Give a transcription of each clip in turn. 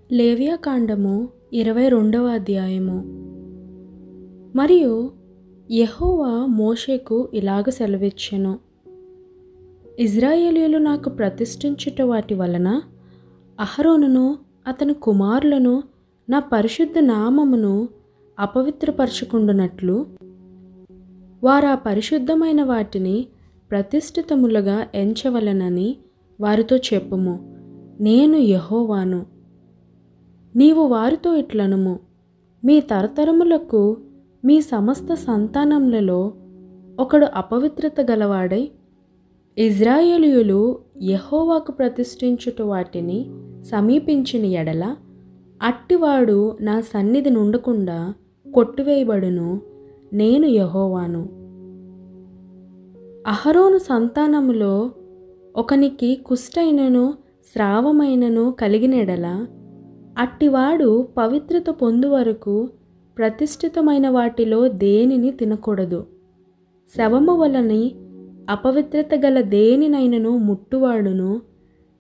లేవియాకాండము 22వ అధ్యాయము. మరియు యెహోవా మోషేకు ఇలాగ సెలవిచ్చెను, ఇజ్రాయేలీయులు నాకు ప్రతిష్ఠించుట వాటి వలన అహరోనును అతని కుమారులను నా పరిశుద్ధ నామమును అపవిత్రపరచుకుండునట్లు వారా పరిశుద్ధమైన వాటిని ప్రతిష్ఠితములుగా ఎంచవలెనని వారితో చెప్పుము. నేను యెహోవాను. నీవు వారితో ఇట్లనుము, మీ తరతరములకు మీ సమస్త సంతానములలో ఒకడు అపవిత్రత గలవాడై ఇజ్రాయేలీయులు యెహోవాకు ప్రతిష్ఠించుట వాటిని సమీపించిన ఎడల అట్టివాడు నా సన్నిధి నుండకుండా కొట్టివేయబడును. నేను యెహోవాను. అహరోను సంతానములో ఒకనికి కుష్ఠైనను స్రావమైనను కలిగిన ఎడల అట్టివాడు పవిత్రత పొందు వరకు ప్రతిష్ఠితమైన వాటిలో దేనిని తినకూడదు. శవము వలని అపవిత్రత గల దేనినైనను ముట్టువాడును,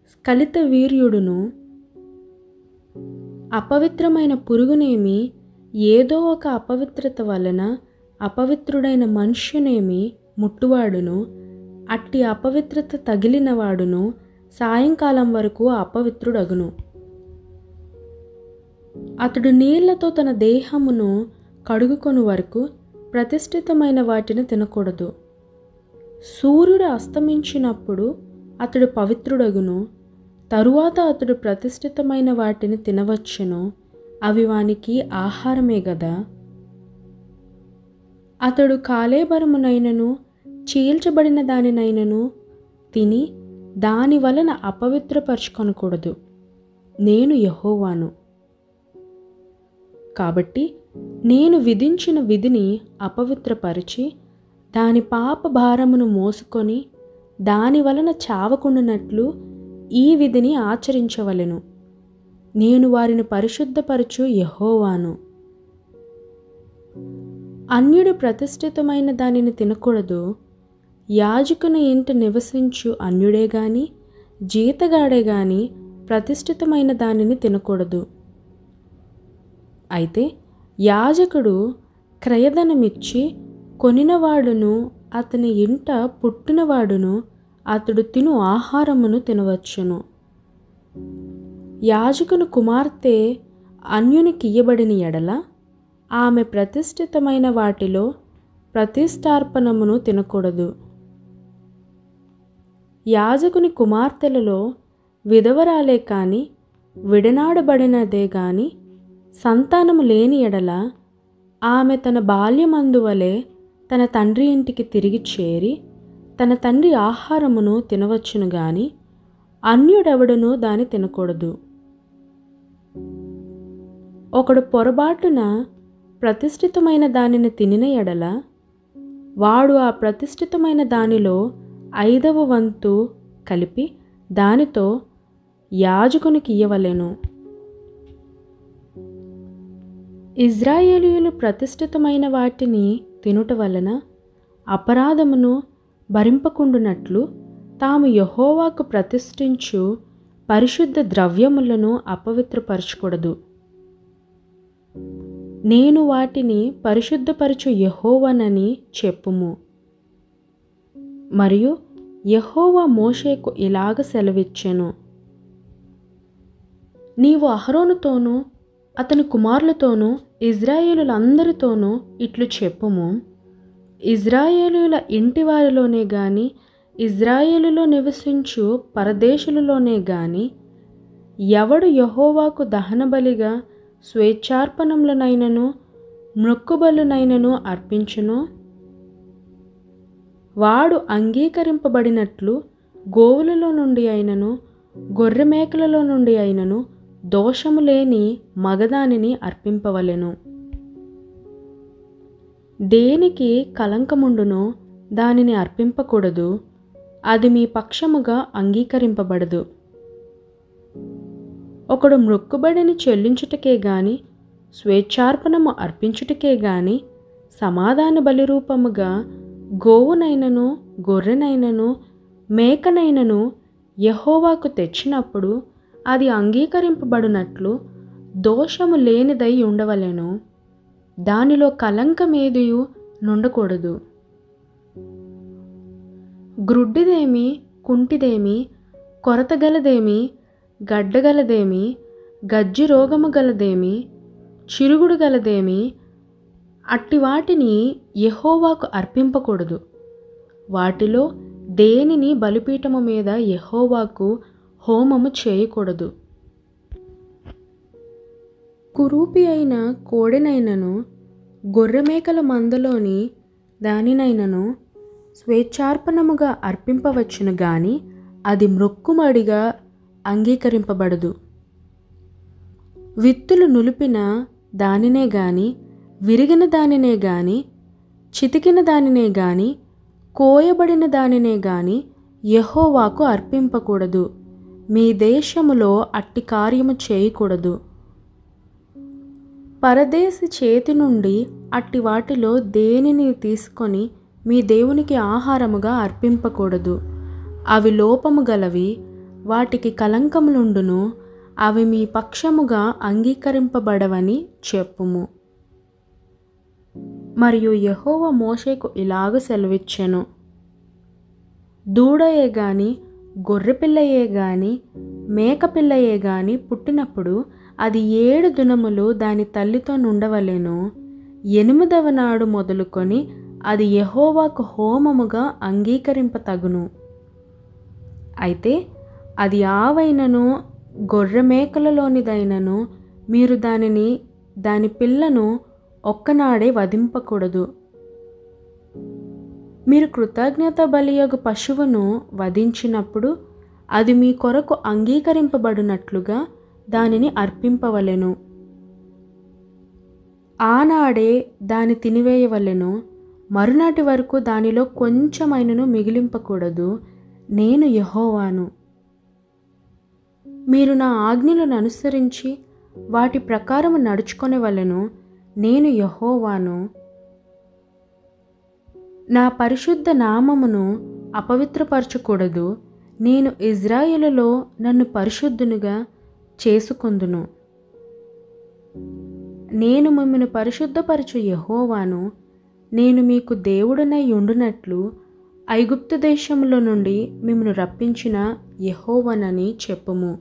స్ఖలిత వీర్యుడును, అపవిత్రమైన పురుగునేమి, ఏదో ఒక అపవిత్రత వలన అపవిత్రుడైన మనుష్యునేమి ముట్టువాడును, అట్టి అపవిత్రత తగిలినవాడును సాయంకాలం వరకు అపవిత్రుడగును. అతడు నీళ్లతో తన దేహమును కడుగుకొని వరకు ప్రతిష్ఠితమైన వాటిని తినకూడదు. సూర్యుడు అస్తమించినప్పుడు అతడు పవిత్రుడగును. తరువాత అతడు ప్రతిష్ఠితమైన వాటిని తినవచ్చును, అవి వానికి ఆహారమే గదా. అతడు కాలేబరమునైనను చీల్చబడిన దానినైనను తిని దాని వలన అపవిత్రపరచుకొనకూడదు. నేను యెహోవాను. కాబట్టి నేను విధించిన విధిని అపవిత్రపరిచి దాని పాప భారమును మోసుకొని దాని వలన చావకుండునట్లు ఈ విధిని ఆచరించవలెను. నేను వారిని పరిశుద్ధపరచు యెహోవాను. అన్యుడు ప్రతిష్ఠితమైన దానిని తినకూడదు. యాజకుని ఇంట నివసించు అన్యుడే గాని జీతగాడే గాని ప్రతిష్ఠితమైన దానిని తినకూడదు. అయితే యాజకుడు క్రయధనమిచ్చి కొనినవాడును అతని ఇంట పుట్టినవాడును అతడు తిను ఆహారమును తినవచ్చును. యాజకుని కుమార్తె అన్యునికి ఇయ్యబడిన ఎడల ఆమె ప్రతిష్ఠితమైన వాటిలో ప్రతిష్ఠార్పణమును తినకూడదు. యాజకుని కుమార్తెలలో విధవరాలే కాని విడనాడబడినదే గాని సంతానము లేని ఎడల ఆమె తన బాల్యమందువలే తన తండ్రి ఇంటికి తిరిగి చేరి తన తండ్రి ఆహారమును తినవచ్చును గాని అన్యుడెవడునూ దాని తినకూడదు. ఒకడు పొరబాటున ప్రతిష్ఠితమైన దానిని తినిన ఎడల వాడు ఆ ప్రతిష్ఠితమైన దానిలో 5వ వంతు కలిపి దానితో యాజకునికి ఇయ్యవలెను. ఇజ్రాయేలీయులు ప్రతిష్ఠితమైన వాటిని తినుట వలన అపరాధమును భరింపకుండునట్లు తాము యెహోవాకు ప్రతిష్ఠించు పరిశుద్ధ ద్రవ్యములను అపవిత్రపరచకూడదు. నేను వాటిని పరిశుద్ధపరచు యెహోవానని చెప్పుము. మరియు యెహోవా మోషేకు ఇలాగ సెలవిచ్చెను, నీవు అహరోనుతోనూ అతని కుమారులతోనూ ఇజ్రాయేలులందరితోనూ ఇట్లు చెప్పుము. ఇజ్రాయేలీయుల ఇంటి వారిలోనే గాని ఇజ్రాయేలులో నివసించు పరదేశులలోనే గాని ఎవడు యెహోవాకు దహనబలిగా స్వేచ్ఛార్పణములనైనను మ్రొక్కుబలునైనను అర్పించునో వాడు అంగీకరింపబడినట్లు గోవులలో నుండి అయినను గొర్రె మేకలలో నుండి అయినను దోషము లేని మగదానిని అర్పింపవలెను. దేనికి కలంకముండునో దానిని అర్పింపకూడదు, అది మీ పక్షముగా అంగీకరింపబడదు. ఒకడు మ్రొక్కుబడిని చెల్లించుటకే గాని స్వేచ్ఛార్పణము అర్పించుటకే గాని సమాధాన బలిరూపముగా గోవునైనను గొర్రెనైనను మేకనైనను యెహోవాకు తెచ్చినప్పుడు అది అంగీకరింపబడినట్లు దోషము లేనిదై ఉండవలెను, దానిలో కలంకమేదియు నుండకూడదు. గ్రుడ్డిదేమి, కుంటిదేమి, కొరతగలదేమి, గడ్డగలదేమి, గజ్జి రోగము గలదేమి, చిరుగుడు గలదేమి, అట్టి వాటిని యెహోవాకు అర్పింపకూడదు. వాటిలో దేనిని బలిపీఠము మీద యెహోవాకు హోమము చేయకూడదు. కురూపి అయిన కోడెనైనను, గొర్రెమేకల మందలోని దానినైనను స్వేచ్ఛార్పణముగా అర్పింపవచ్చును గాని అది మ్రొక్కుమడిగా అంగీకరింపబడదు. విత్తులు నులిపిన దానినే గాని, విరిగిన దానినే గాని, చితికిన దానినే గాని, కోయబడిన దానినే గాని యెహోవాకు అర్పింపకూడదు. మీ దేశములో అట్టి కార్యము చేయకూడదు. పరదేశి చేతి నుండి అట్టి వాటిలో దేనిని తీసుకొని మీ దేవునికి ఆహారముగా అర్పింపకూడదు. అవి లోపము గలవి, వాటికి కలంకములుండును, అవి మీ పక్షముగా అంగీకరింపబడవని చెప్పుము. మరియు యెహోవా మోషేకు ఇలాగ సెలవిచ్చెను. దూడయే గాని, గొర్రెపిల్లయే గాని, మేకపిల్లయే గాని పుట్టినప్పుడు అది 7 దినములు దాని తల్లితో నుండవలెను. 8వ నాడు మొదలుకొని అది యెహోవాకు హోమముగా అంగీకరింపతగును. అయితే అది ఆవైనను గొర్రెమేకలలోనిదైనను మీరు దాని పిల్లను ఒక్కనాడే వధింపకూడదు. మీరు కృతజ్ఞత బలియగు పశువును వధించినప్పుడు అది మీ కొరకు అంగీకరింపబడినట్లుగా దానిని అర్పింపవలెను. ఆనాడే దాని తినివేయవలెను. మరునాటి వరకు దానిలో కొంచెమైనను మిగిలింపకూడదు. నేను యెహోవాను. మీరు నా ఆజ్ఞలను అనుసరించి వాటి ప్రకారము నడుచుకొనవలెను. నేను యెహోవాను. నా పరిశుద్ధ నామమును అపవిత్రపరచకూడదు. నేను ఇజ్రాయేలులో నన్ను పరిశుద్ధునిగా చేసుకొందును. నేను మిమ్మును పరిశుద్ధపరచు యెహోవాను. నేను మీకు దేవుడనై ఉండునట్లు ఐగుప్తు దేశములో నుండి మిమ్మును రప్పించిన యెహోవానని చెప్పుము.